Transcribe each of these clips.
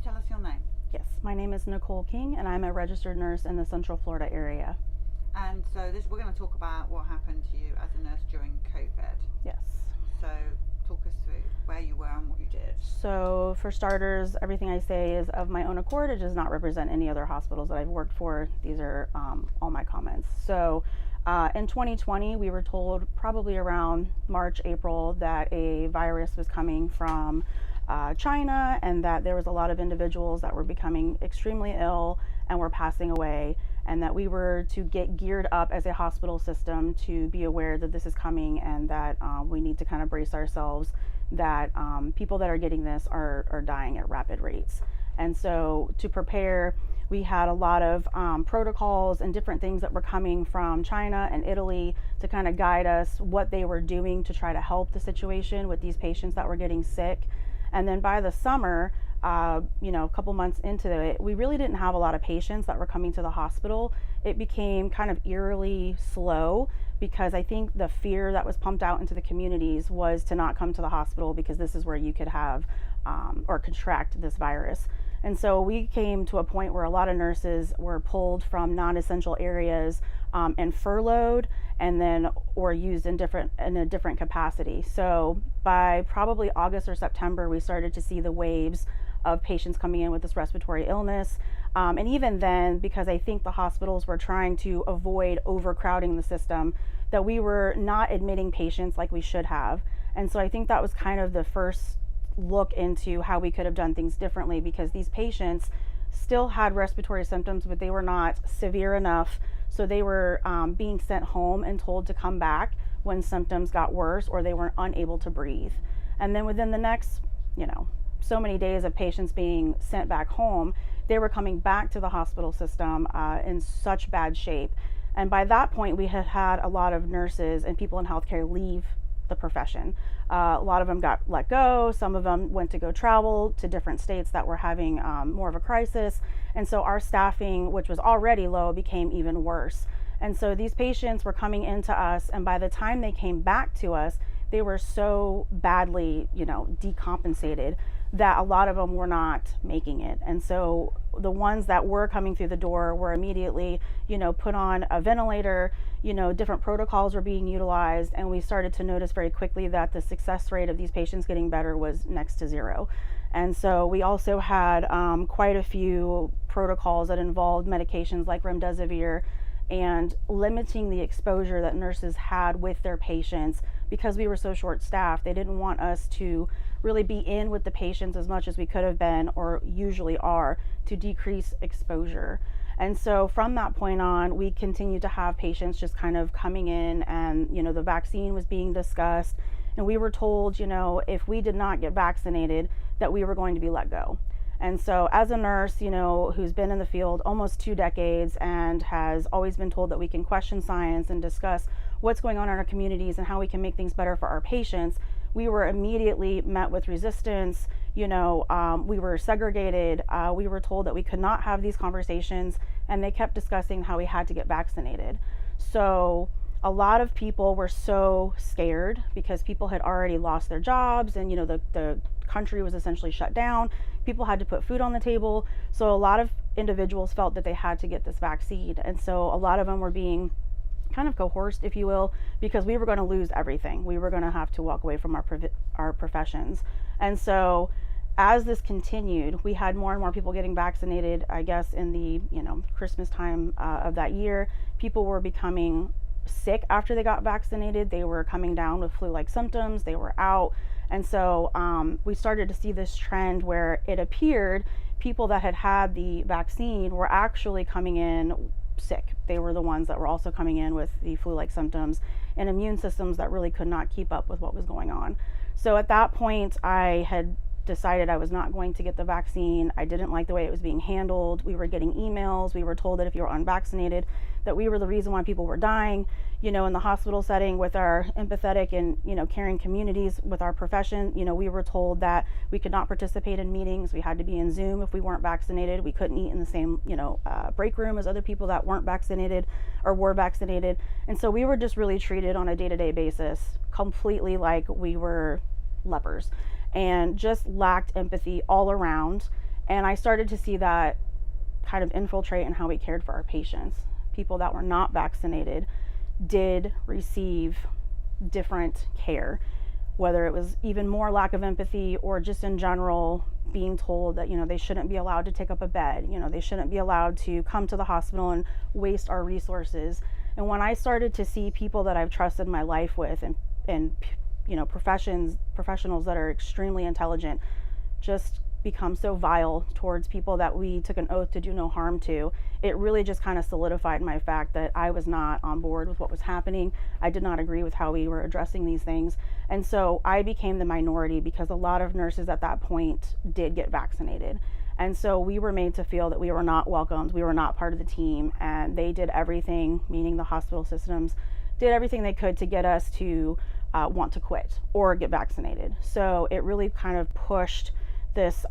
tell us your name? Yes, my name is Nicole King, and I'm a registered nurse in the Central Florida area. And so we're going to talk about what happened to you as a nurse during COVID. Yes. So talk us through where you were and what you did. So for starters, everything I say is of my own accord. It does not represent any other hospitals that I've worked for. These are all my comments. So in 2020, we were told probably around March, April, that a virus was coming from China, and that there was a lot of individuals that were becoming extremely ill and were passing away, and that we were to get geared up as a hospital system to be aware that this is coming, and that we need to kind of brace ourselves that people that are getting this are dying at rapid rates. And so to prepare, we had a lot of protocols and different things that were coming from China and Italy to kind of guide us what they were doing to try to help the situation with these patients that were getting sick. And then by the summer, a couple months into it, we really didn't have a lot of patients that were coming to the hospital. It became kind of eerily slow because I think the fear that was pumped out into the communities was to not come to the hospital because this is where you could have or contract this virus. And so we came to a point where a lot of nurses were pulled from non-essential areas and furloughed, and then or used in a different capacity. So by probably August or September, we started to see the waves of patients coming in with this respiratory illness. And even then, because I think the hospitals were trying to avoid overcrowding the system, that we were not admitting patients like we should have. And so I think that was kind of the first look into how we could have done things differently, because these patients still had respiratory symptoms, but they were not severe enough. So they were being sent home and told to come back when symptoms got worse or they were unable to breathe. And then within the next, so many days of patients being sent back home, they were coming back to the hospital system in such bad shape. And by that point, we had had a lot of nurses and people in healthcare leave the profession. A lot of them got let go. Some of them went to go travel to different states that were having more of a crisis. And so our staffing, which was already low, became even worse. And so these patients were coming into us, and by the time they came back to us, they were so badly, decompensated that a lot of them were not making it. And so the ones that were coming through the door were immediately, put on a ventilator, different protocols were being utilized, and we started to notice very quickly that the success rate of these patients getting better was next to zero. And so we also had quite a few protocols that involved medications like remdesivir and limiting the exposure that nurses had with their patients. Because we were so short staffed, they didn't want us to really be in with the patients as much as we could have been or usually are, to decrease exposure. And so from that point on, we continued to have patients just kind of coming in, and the vaccine was being discussed, and we were told, if we did not get vaccinated, that we were going to be let go. And so as a nurse, who's been in the field almost 2 decades and has always been told that we can question science and discuss what's going on in our communities and how we can make things better for our patients, we were immediately met with resistance. We were segregated. We were told that we could not have these conversations, and they kept discussing how we had to get vaccinated. So a lot of people were so scared because people had already lost their jobs, and the country was essentially shut down. People had to put food on the table. So a lot of individuals felt that they had to get this vaccine. And so a lot of them were being kind of coerced, if you will, because we were going to lose everything. We were going to have to walk away from our professions. And so as this continued, we had more and more people getting vaccinated. I guess in the Christmas time of that year, people were becoming sick after they got vaccinated. They were coming down with flu-like symptoms. They were out. And so we started to see this trend where it appeared people that had the vaccine were actually coming in sick. They were the ones that were also coming in with the flu-like symptoms and immune systems that really could not keep up with what was going on. So at that point, I had decided I was not going to get the vaccine. I didn't like the way it was being handled. We were getting emails. We were told that if you were unvaccinated, that we were the reason why people were dying. In the hospital setting with our empathetic and, caring communities with our profession, we were told that we could not participate in meetings. We had to be in Zoom if we weren't vaccinated. We couldn't eat in the same, break room as other people that weren't vaccinated or were vaccinated. And so we were just really treated on a day-to-day basis completely like we were lepers, and just lacked empathy all around. And I started to see that kind of infiltrate in how we cared for our patients. People that were not vaccinated did receive different care, whether it was even more lack of empathy or just in general being told that, they shouldn't be allowed to take up a bed, they shouldn't be allowed to come to the hospital and waste our resources. And when I started to see people that I've trusted my life with and professionals that are extremely intelligent just become so vile towards people that we took an oath to do no harm to, it really just kind of solidified my fact that I was not on board with what was happening. I did not agree with how we were addressing these things. And so I became the minority because a lot of nurses at that point did get vaccinated. And so we were made to feel that we were not welcomed, we were not part of the team, and they did everything, meaning the hospital systems, did everything they could to get us to want to quit or get vaccinated. So it really kind of pushed this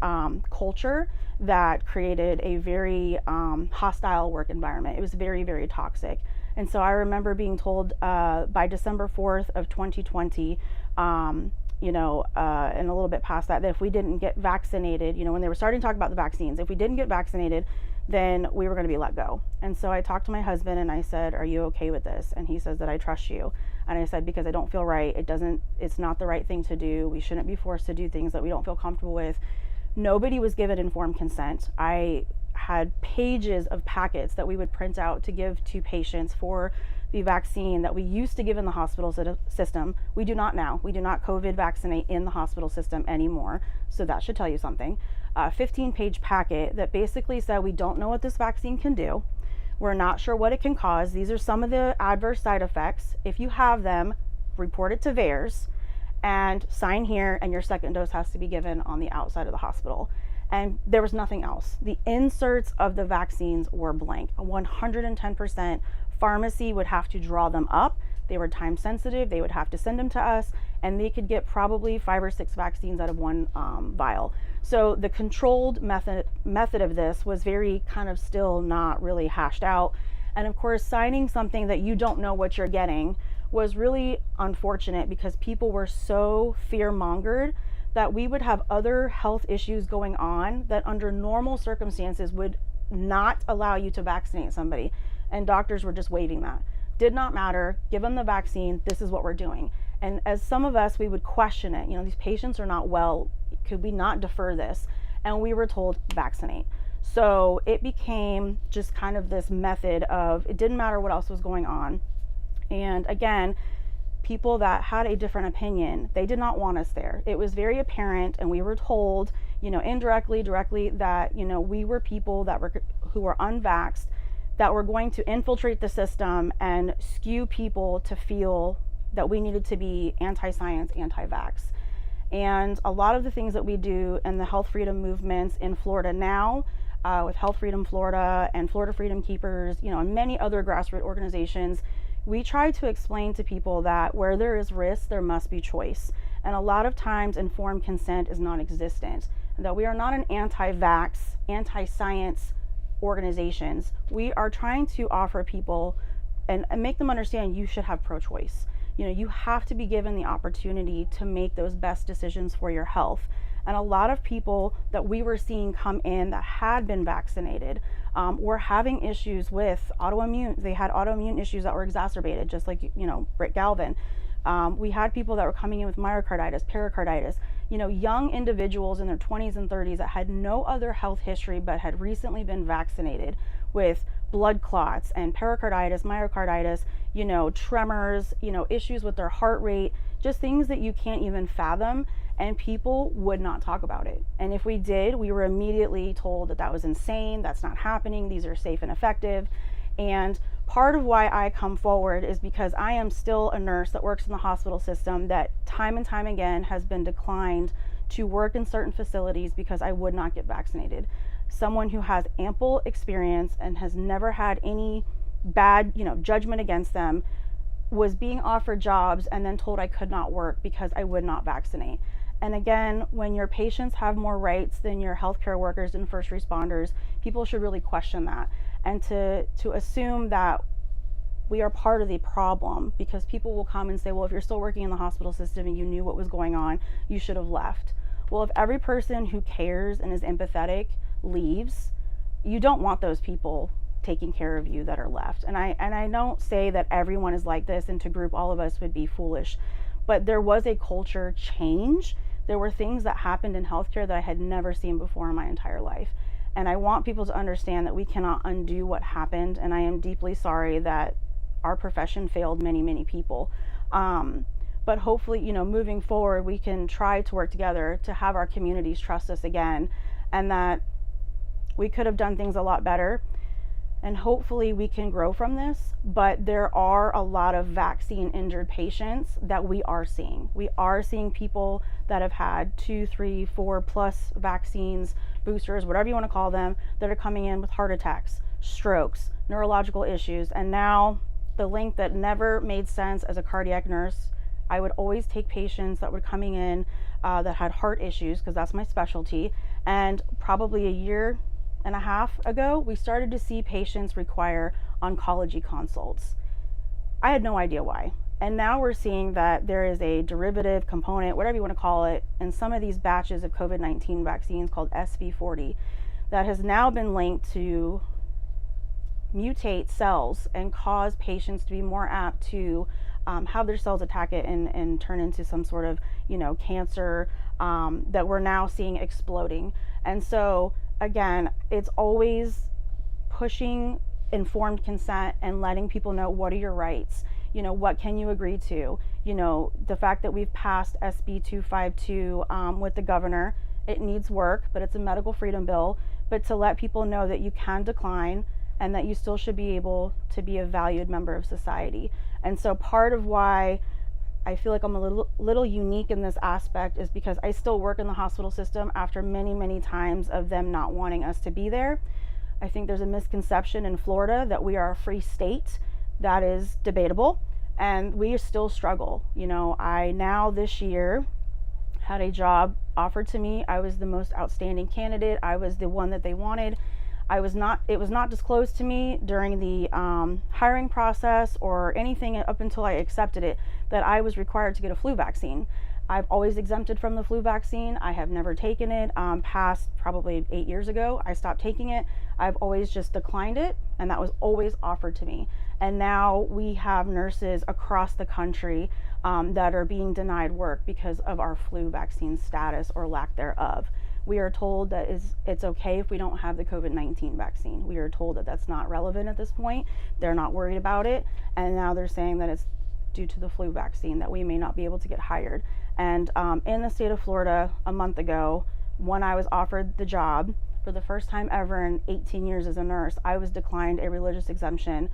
culture that created a very hostile work environment. It was very, very toxic. And so I remember being told by December 4th of 2020, and a little bit past that if we didn't get vaccinated, when they were starting to talk about the vaccines, if we didn't get vaccinated, then we were going to be let go. And so I talked to my husband and I said, "Are you okay with this?" And he says that I trust you. And I said, because I don't feel right. It's not the right thing to do. We shouldn't be forced to do things that we don't feel comfortable with. Nobody was given informed consent. I had pages of packets that we would print out to give to patients for the vaccine that we used to give in the hospital system. We do not now. We do not COVID vaccinate in the hospital system anymore. So that should tell you something. A 15-page packet that basically said we don't know what this vaccine can do. We're not sure what it can cause. These are some of the adverse side effects. If you have them, report it to VAERS and sign here, and your second dose has to be given on the outside of the hospital. And there was nothing else. The inserts of the vaccines were blank. 110%. Pharmacy would have to draw them up. They were time sensitive. They would have to send them to us, and they could get probably 5 or 6 vaccines out of one vial. So the controlled method of this was very kind of still not really hashed out. And of course, signing something that you don't know what you're getting was really unfortunate because people were so fear-mongered that we would have other health issues going on that under normal circumstances would not allow you to vaccinate somebody. And doctors were just waiving that. Did not matter. Give them the vaccine. This is what we're doing. And as some of us, we would question it. These patients are not well. Could we not defer this? And we were told vaccinate. So it became just kind of this method of it didn't matter what else was going on. And again, people that had a different opinion, they did not want us there. It was very apparent, and we were told, indirectly, directly, that, we were people who were unvaxxed, that were going to infiltrate the system and skew people to feel that we needed to be anti-science, anti-vax. And a lot of the things that we do in the health freedom movements in Florida now, with Health Freedom Florida and Florida Freedom Keepers, and many other grassroots organizations, we try to explain to people that where there is risk, there must be choice. And a lot of times informed consent is non-existent, and that we are not an anti-vax, anti-science organizations. We are trying to offer people and make them understand you should have pro-choice. You have to be given the opportunity to make those best decisions for your health. And a lot of people that we were seeing come in that had been vaccinated were having issues with autoimmune. They had autoimmune issues that were exacerbated, just like, Britt Galvin. We had people that were coming in with myocarditis, pericarditis, young individuals in their 20s and 30s that had no other health history but had recently been vaccinated with blood clots and pericarditis, myocarditis, tremors, issues with their heart rate, just things that you can't even fathom. And people would not talk about it. And if we did, we were immediately told that that was insane, that's not happening, these are safe and effective. And part of why I come forward is because I am still a nurse that works in the hospital system that time and time again has been declined to work in certain facilities because I would not get vaccinated. Someone who has ample experience and has never had any bad, judgment against them was being offered jobs and then told I could not work because I would not vaccinate. And again, when your patients have more rights than your healthcare workers and first responders, people should really question that. And to assume that we are part of the problem, because people will come and say, well, if you're still working in the hospital system and you knew what was going on, you should have left. Well, if every person who cares and is empathetic leaves, you don't want those people taking care of you that are left. And I don't say that everyone is like this and to group all of us would be foolish, but there was a culture change. There were things that happened in healthcare that I had never seen before in my entire life. And I want people to understand that we cannot undo what happened. And I am deeply sorry that our profession failed many, many people. But hopefully, you know, moving forward, we can try to work together to have our communities trust us again, and that we could have done things a lot better. And hopefully we can grow from this, but there are a lot of vaccine injured patients that we are seeing. We are seeing people that have had 2, 3, 4 plus vaccines, boosters, whatever you want to call them, that are coming in with heart attacks, strokes, neurological issues. And now the link that never made sense as a cardiac nurse, I would always take patients that were coming in that had heart issues, because that's my specialty. And probably a year and a half ago, we started to see patients require oncology consults. I had no idea why. And now we're seeing that there is a derivative component, whatever you want to call it, in some of these batches of COVID-19 vaccines called SV40 that has now been linked to mutate cells and cause patients to be more apt to have their cells attack it and turn into some sort of, you know, cancer that we're now seeing exploding. And so again, it's always pushing informed consent and letting people know what are your rights. You know, what can you agree to? You know, the fact that we've passed SB 252 with the governor, it needs work, but it's a medical freedom bill. But to let people know that you can decline and that you still should be able to be a valued member of society. And so part of why I feel like I'm a little unique in this aspect is because I still work in the hospital system after many, many times of them not wanting us to be there. I think there's a misconception in Florida that we are a free state. That is debatable, and we still struggle. You know, I now this year had a job offered to me. I was the most outstanding candidate. I was the one that they wanted. It was not disclosed to me during the hiring process or anything up until I accepted it that I was required to get a flu vaccine. I've always exempted from the flu vaccine. I have never taken it. Past probably 8 years ago, I stopped taking it. I've always just declined it, and that was always offered to me. And now we have nurses across the country that are being denied work because of our flu vaccine status or lack thereof. We are told that it's okay if we don't have the COVID-19 vaccine. We are told that that's not relevant at this point. They're not worried about it. And now they're saying that it's due to the flu vaccine that we may not be able to get hired. And in the state of Florida, a month ago, when I was offered the job, for the first time ever in 18 years as a nurse, I was declined a religious exemption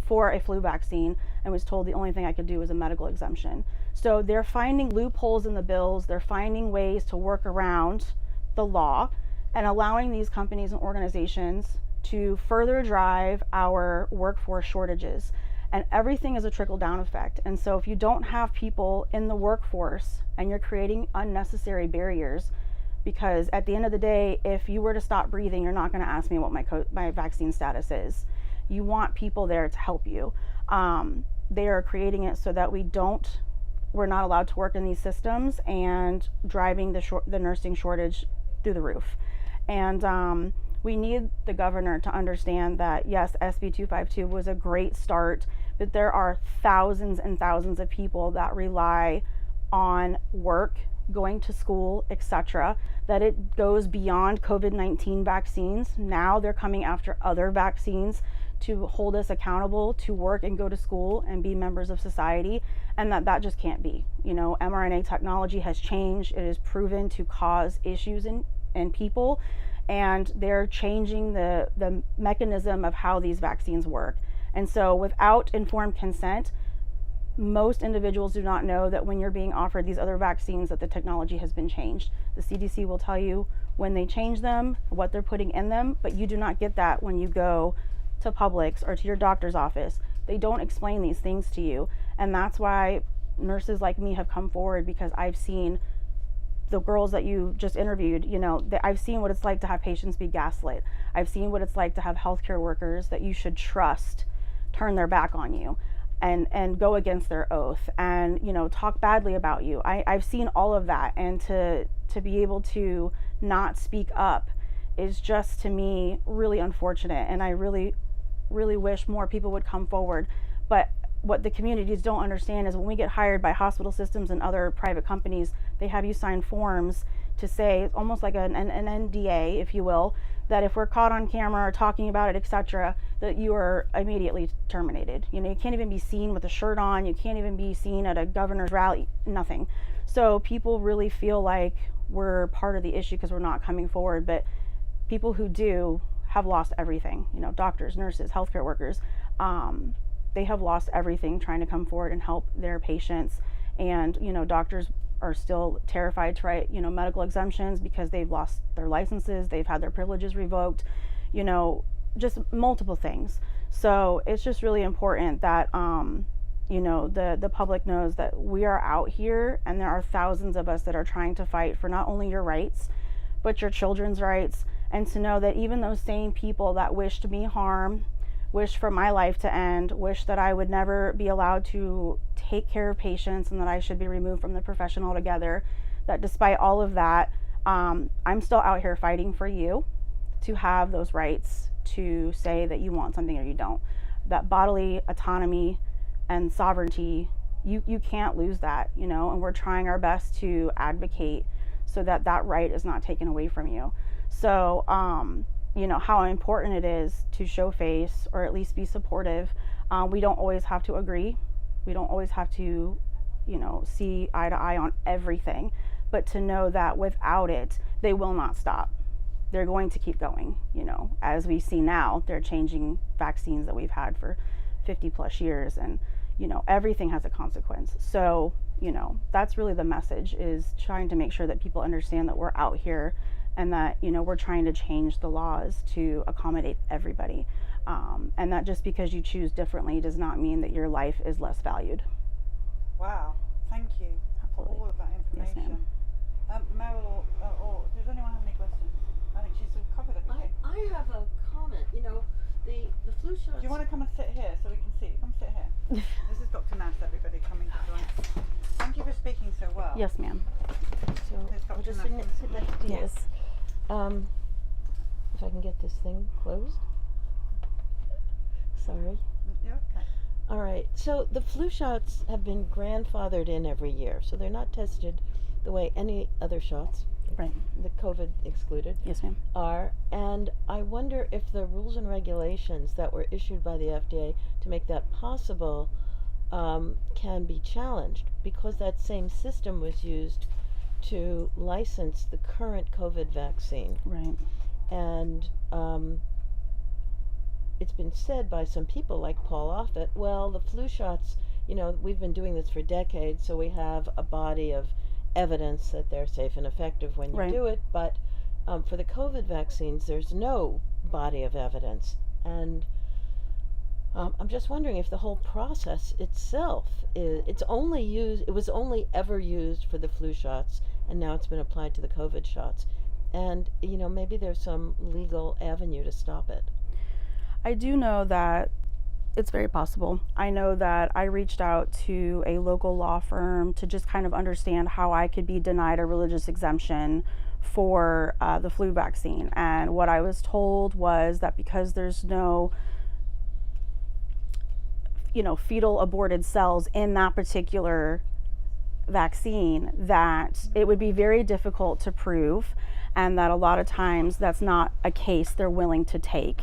for a flu vaccine and was told the only thing I could do was a medical exemption. So they're finding loopholes in the bills. They're finding ways to work around the law and allowing these companies and organizations to further drive our workforce shortages. And everything is a trickle-down effect. And so if you don't have people in the workforce and you're creating unnecessary barriers, because at the end of the day, if you were to stop breathing, you're not going to ask me what my vaccine status is. You want people there to help you. They are creating it so that we're not allowed to work in these systems and driving the nursing shortage through the roof. And we need the governor to understand that, yes, SB 252 was a great start, but there are thousands and thousands of people that rely on work, going to school, etc., that it goes beyond COVID-19 vaccines. Now they're coming after other vaccines to hold us accountable to work and go to school and be members of society, and that just can't be. You know, mRNA technology has changed. It is proven to cause issues in people, and they're changing the mechanism of how these vaccines work. And so without informed consent, most individuals do not know that when you're being offered these other vaccines that the technology has been changed. The CDC will tell you when they change them, what they're putting in them, but you do not get that when you go to Publix or to your doctor's office. They don't explain these things to you. And that's why nurses like me have come forward, because I've seen the girls that you just interviewed, you know, I've seen what it's like to have patients be gaslit. I've seen what it's like to have healthcare workers that you should trust turn their back on you and go against their oath and, you know, talk badly about you. I've seen all of that, and to be able to not speak up is just, to me, really unfortunate. And I really, really wish more people would come forward. But what the communities don't understand is when we get hired by hospital systems and other private companies, they have you sign forms to say, it's almost like an NDA, if you will, that if we're caught on camera or talking about it, etc., that you are immediately terminated. You know, you can't even be seen with a shirt on, you can't even be seen at a governor's rally, nothing. So people really feel like we're part of the issue because we're not coming forward, but people who do have lost everything. You know, doctors, nurses, healthcare workers, they have lost everything trying to come forward and help their patients. And, you know, doctors are still terrified to write, you know, medical exemptions because they've lost their licenses, they've had their privileges revoked, you know, just multiple things. So it's just really important that, you know, the public knows that we are out here and there are thousands of us that are trying to fight for not only your rights, but your children's rights. And to know that even those same people that wished me harm, wish for my life to end, wish that I would never be allowed to take care of patients and that I should be removed from the profession altogether, that despite all of that, I'm still out here fighting for you to have those rights to say that you want something or you don't. That bodily autonomy and sovereignty, you can't lose that, you know, and we're trying our best to advocate so that that right is not taken away from you. So, you know, how important it is to show face or at least be supportive. We don't always have to agree. We don't always have to, you know, see eye to eye on everything, but to know that without it, they will not stop. They're going to keep going, you know, as we see now, they're changing vaccines that we've had for 50 plus years, and, you know, everything has a consequence. So, you know, that's really the message, is trying to make sure that people understand that we're out here and that, you know, we're trying to change the laws to accommodate everybody. And that just because you choose differently does not mean that your life is less valued. Wow, thank you for all of that information. Yes, Meryl, or does anyone have any questions? I think she's sort of covered everything. I have a comment. You know, the flu shots. Do you want to come and sit here so we can see? Come sit here. This is Dr. Nass, everybody, coming to join us. Thank you for speaking so well. Yes, ma'am. So There's I'll Dr. just Nass. sit next to you. Yes. If I can get this thing closed. Sorry. Yeah, okay. All right. So the flu shots have been grandfathered in every year, so they're not tested the way any other shots, Right. the COVID excluded, Yes, ma'am. are. And I wonder if the rules and regulations that were issued by the FDA to make that possible can be challenged, because that same system was used to license the current COVID vaccine. Right. And it's been said by some people like Paul Offit, well, the flu shots, you know, we've been doing this for decades, so we have a body of evidence that they're safe and effective when you Right. do it. But for the COVID vaccines, there's no body of evidence. And I'm just wondering if the whole process itself it was only ever used for the flu shots, and now it's been applied to the COVID shots. And, you know, maybe there's some legal avenue to stop it. I do know that it's very possible. I know that I reached out to a local law firm to just kind of understand how I could be denied a religious exemption for the flu vaccine. And what I was told was that because there's no, you know, fetal aborted cells in that particular vaccine, that it would be very difficult to prove, and that a lot of times that's not a case they're willing to take.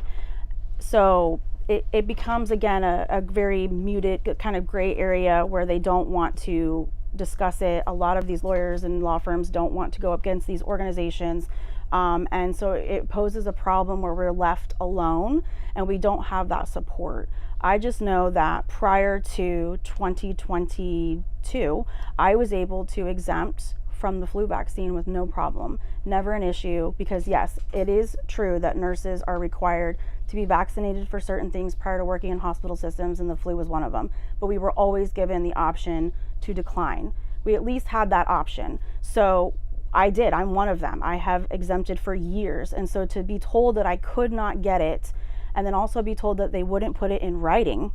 So it becomes, again, a very muted kind of gray area where they don't want to discuss it. A lot of these lawyers and law firms don't want to go up against these organizations. And so it poses a problem where we're left alone and we don't have that support. I just know that prior to 2022, I was able to exempt from the flu vaccine with no problem. Never an issue, because yes, it is true that nurses are required to be vaccinated for certain things prior to working in hospital systems, and the flu was one of them. But we were always given the option to decline. We at least had that option. So I did. I'm one of them. I have exempted for years. And so to be told that I could not get it, and then also be told that they wouldn't put it in writing,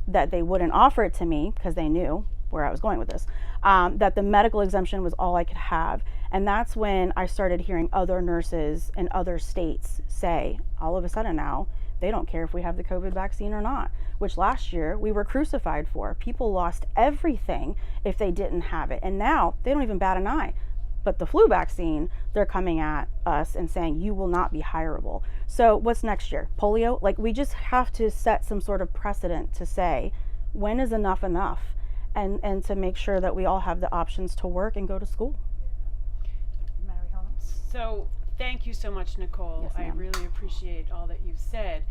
that they wouldn't offer it to me because they knew where I was going with this, that the medical exemption was all I could have. And that's when I started hearing other nurses in other states say, all of a sudden now, they don't care if we have the COVID vaccine or not, which last year we were crucified for. People lost everything if they didn't have it. And now they don't even bat an eye. But the flu vaccine, they're coming at us and saying, you will not be hireable. So what's next year? Polio? Like, we just have to set some sort of precedent to say, when is enough enough? And to make sure that we all have the options to work and go to school. Mary Holland. So thank you so much, Nicole. Yes, I ma'am. really appreciate all that you've said.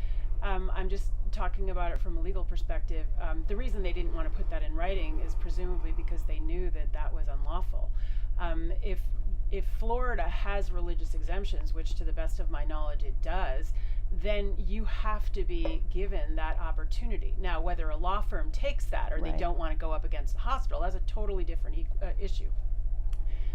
I'm just talking about it from a legal perspective. The reason they didn't want to put that in writing is presumably because they knew that that was unlawful. If Florida has religious exemptions, which to the best of my knowledge it does, then you have to be given that opportunity. Now, whether a law firm takes that or Right. they don't want to go up against the hospital, that's a totally different issue.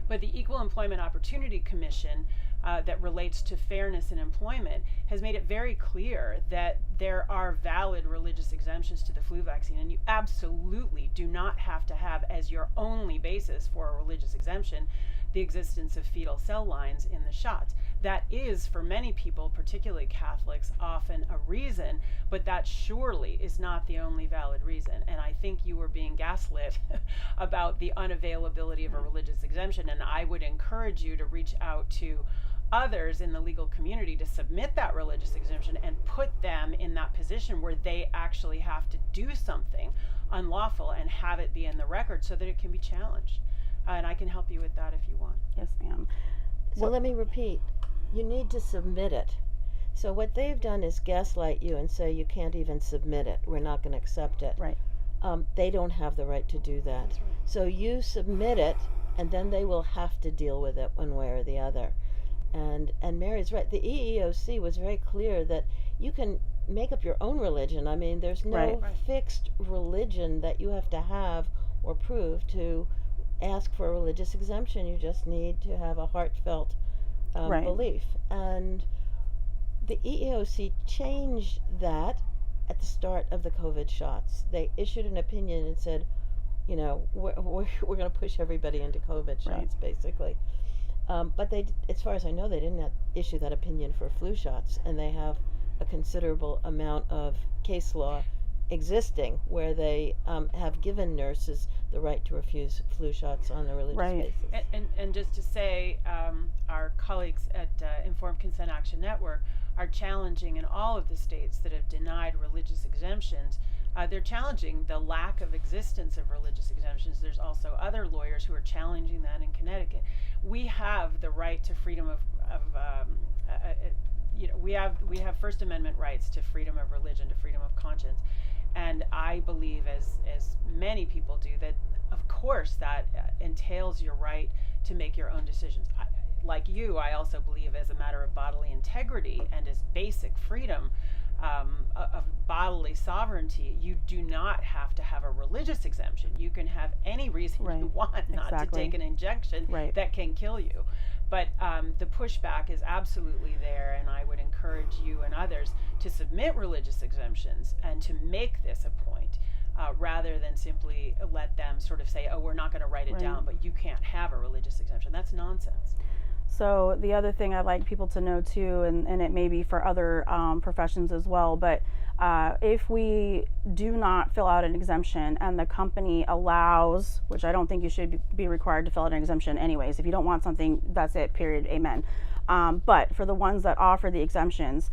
But the Equal Employment Opportunity Commission that relates to fairness in employment has made it very clear that there are valid religious exemptions to the flu vaccine, and you absolutely do not have to have as your only basis for a religious exemption the existence of fetal cell lines in the shots. That is, for many people, particularly Catholics, often a reason, but that surely is not the only valid reason. And I think you were being gaslit about the unavailability of a religious exemption, and I would encourage you to reach out to others in the legal community to submit that religious exemption and put them in that position where they actually have to do something unlawful and have it be in the record so that it can be challenged. And I can help you with that if you want. Yes, ma'am. So let me repeat, you need to submit it. So what they've done is gaslight you and say you can't even submit it. We're not going to accept it. Right. They don't have the right to do that. That's right. So you submit it, and then they will have to deal with it one way or the other. And Mary's right. The EEOC was very clear that you can make up your own religion. I mean, there's no Right. fixed religion that you have to have or prove to ask for a religious exemption. You just need to have a heartfelt Right. belief. And the EEOC changed that at the start of the COVID shots. They issued an opinion and said, you know, we're going to push everybody into COVID shots, Right. basically. But they, as far as I know, they didn't issue that opinion for flu shots, and they have a considerable amount of case law existing where they have given nurses the right to refuse flu shots on a religious Right. basis. And just to say, our colleagues at Informed Consent Action Network are challenging in all of the states that have denied religious exemptions. They're challenging the lack of existence of religious exemptions. There's also other lawyers who are challenging that in Connecticut. We have the right to freedom of we have First Amendment rights to freedom of religion, to freedom of conscience. And I believe, as many people do, that of course that entails your right to make your own decisions. Like you, I also believe as a matter of bodily integrity and as basic freedom of bodily sovereignty, you do not have to have a religious exemption. You can have any reason Right. you want not Exactly. to take an injection Right. that can kill you. But the pushback is absolutely there, and I would encourage you and others to submit religious exemptions and to make this a point, rather than simply let them sort of say, oh, we're not going to write it Right. down, but you can't have a religious exemption. That's nonsense. So the other thing I'd like people to know too, and it may be for other professions as well, but if we do not fill out an exemption and the company allows, which I don't think you should be required to fill out an exemption anyways. If you don't want something, that's it, period, amen. But for the ones that offer the exemptions,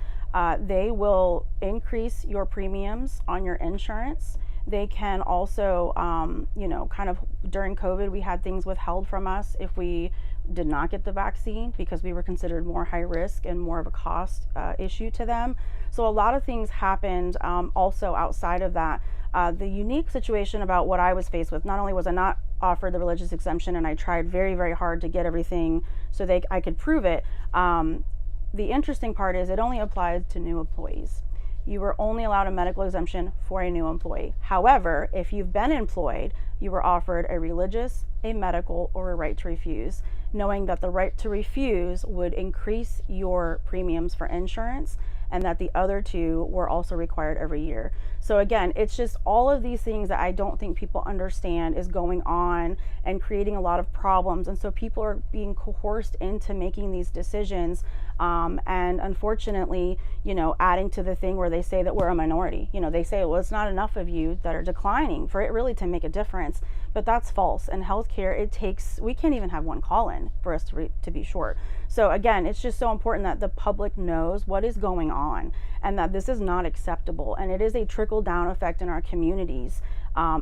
they will increase your premiums on your insurance. They can also, kind of during COVID, we had things withheld from us if we did not get the vaccine because we were considered more high risk and more of a cost issue to them. So a lot of things happened also outside of that. The unique situation about what I was faced with, not only was I not offered the religious exemption and I tried very, very hard to get everything so I could prove it, the interesting part is it only applied to new employees. You were only allowed a medical exemption for a new employee. However, if you've been employed, you were offered a religious, a medical, or a right to refuse, knowing that the right to refuse would increase your premiums for insurance and that the other two were also required every year. So again, it's just all of these things that I don't think people understand is going on and creating a lot of problems. And so people are being coerced into making these decisions. And unfortunately, adding to the thing where they say that we're a minority. They say, well, it's not enough of you that are declining for it really to make a difference. But that's false. In healthcare, we can't even have one call-in for us to be short. So again, it's just so important that the public knows what is going on and that this is not acceptable. And it is a trickle-down effect in our communities.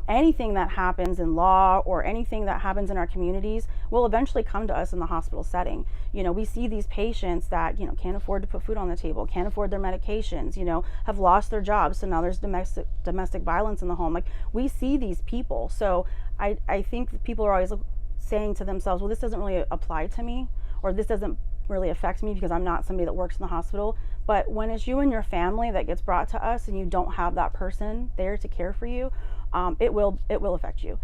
Anything that happens in law or anything that happens in our communities will eventually come to us in the hospital setting. We see these patients that, can't afford to put food on the table, can't afford their medications, have lost their jobs. So now there's domestic violence in the home. Like, we see these people. So I think people are always saying to themselves, well, this doesn't really apply to me, or this doesn't really affect me because I'm not somebody that works in the hospital. But when it's you and your family that gets brought to us and you don't have that person there to care for you, it will affect you,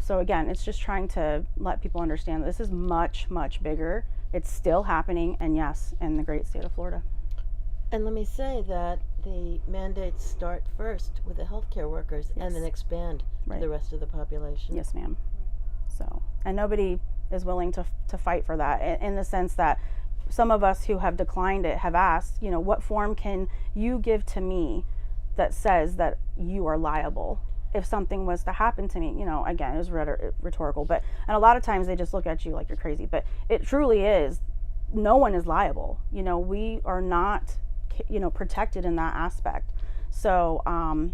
So again, it's just trying to let people understand that this is much, much bigger. It's still happening, and yes, in the great state of Florida. And let me say that the mandates start first with the healthcare workers and then expand to the rest of the population. Yes, ma'am. So, and nobody is willing to fight for that, in the sense that some of us who have declined it have asked, what form can you give to me that says that you are liable if something was to happen to me? Again, it was rhetorical, and a lot of times they just look at you like you're crazy, but it truly is. No one is liable. We are not, protected in that aspect. So, I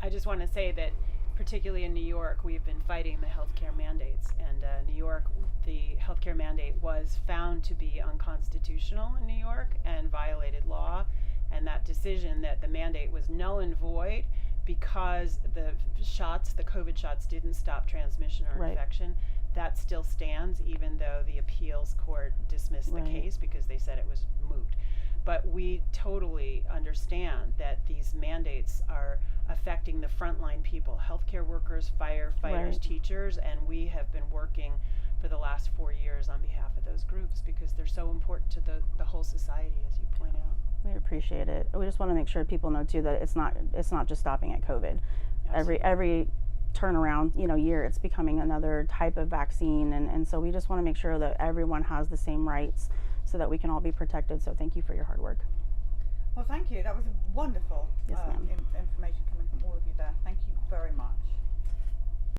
just want to say that particularly in New York, we've been fighting the healthcare mandates, and New York, the healthcare mandate was found to be unconstitutional in New York and violated law, and that decision that the mandate was null and void because the COVID shots didn't stop transmission or infection, that still stands, even though the appeals court dismissed the case because they said it was moot. But we totally understand that these mandates are affecting the frontline people, healthcare workers, firefighters, teachers, and we have been working for the last 4 years on behalf of those groups because they're so important to the whole society, as you point out. We appreciate it. We just want to make sure people know too that it's not just stopping at COVID. Absolutely. Every turnaround, year, it's becoming another type of vaccine, and so we just want to make sure that everyone has the same rights so that we can all be protected. So thank you for your hard work. Well, thank you. That was wonderful Yes, ma'am. information coming from all of you there. Thank you very much.